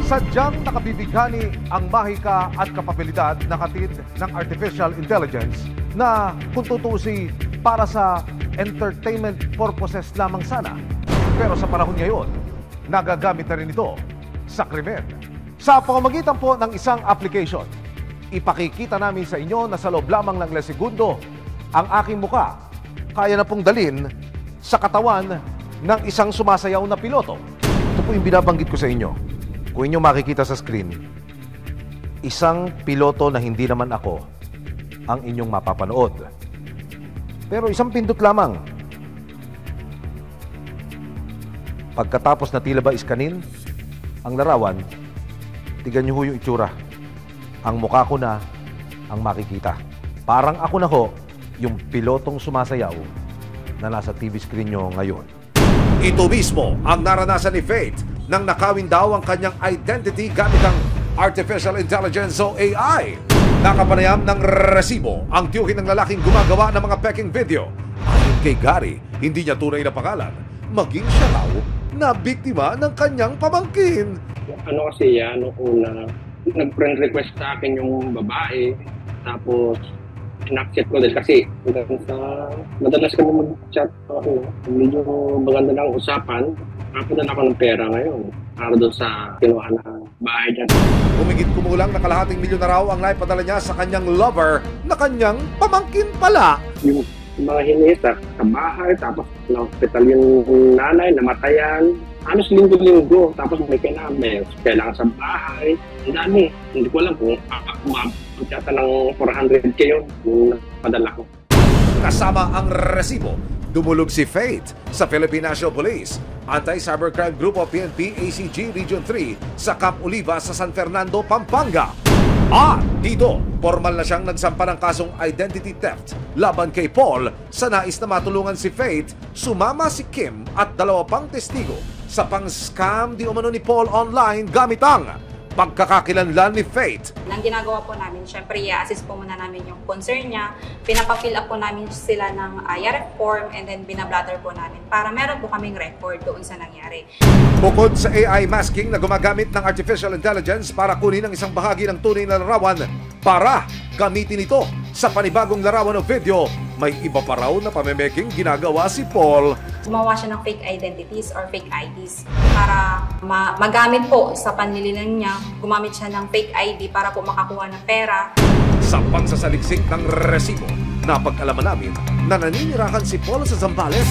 Sadyang nakabibighani ang mahika at kapabilidad na hatid ng artificial intelligence na kung tutusi para sa entertainment purposes lamang sana. Pero sa panahon ngayon, nagagamit na rin ito sa krimen. Sa pamamagitan po ng isang application, ipakikita namin sa inyo na sa loob lamang ng 2 segundo, ang aking muka kaya na pong dalin sa katawan ng isang sumasayaw na piloto. Ito po yung binabanggit ko sa inyo. Kung inyo makikita sa screen, isang piloto na hindi naman ako ang inyong mapapanood. Pero isang pindot lamang. Pagkatapos na tila ba iskanin ang larawan, tignan nyo ho yung itsura. Ang mukha ko na ang makikita. Parang ako na ho yung pilotong sumasayaw na nasa TV screen nyo ngayon. Ito mismo ang naranasan ni Faith nang nakawin daw ang kanyang identity gamit ang Artificial Intelligence o AI. Nakapanayam ng resibo ang tiyuhin ng lalaking gumagawa ng mga peking video. Ayon kay Gary, hindi niya tunay na pangalan, maging siya raw na biktima ng kanyang pamangkin. Ano kasi yan, nung una, nag-friend request sa akin yung babae, tapos in-accept ko din kasi madalas kami mag-chat ako, medyo maganda ng usapan. Nakapunta ako ng pera ngayon para doon sa kinuha na bahay dyan. Humigit kumulang na kalahating milyon na raw ang naipadala niya sa kanyang lover na kanyang pamangkin pala. Yung mga hinita sa bahay, tapos na-hospital yung nanay, namatayan. Halos linggo-linggo, tapos may kailangan sa bahay. Ang dami. Hindi ko alam kung mapagkata ng 400K yun yung napadala ko. Kasama ang resibo, dumulog si Faith sa Philippine National Police, Anti-Cybercrime Group of PNP ACG Region 3 sa Camp Oliva sa San Fernando, Pampanga. At dito, formal na siyang nagsampa ng kasong identity theft laban kay Paul sa nais na matulungan si Faith. Sumama si Kim at 2 pang testigo sa pang-scam di umano ni Paul online gamit ang pagkakakilanlan ni Faith. Ang ginagawa po namin, syempre i-assist po muna namin yung concern niya. Pinapafill up po namin sila ng IRF form and then binablatter po namin para meron po kaming record doon sa nangyari. Bukod sa AI masking na gumagamit ng artificial intelligence para kunin ang isang bahagi ng tunay na larawan para gamitin ito sa panibagong larawan o video, may iba pa raw na pamemekeng ginagawa si Paul. Gumawa siya ng fake identities or fake IDs para magamit po sa panlililang niya. Gumamit siya ng fake ID para po makakuha ng pera. Sa pangsasaliksik ng resibo, napag-alaman namin na naninirahan si Paul sa Zambales.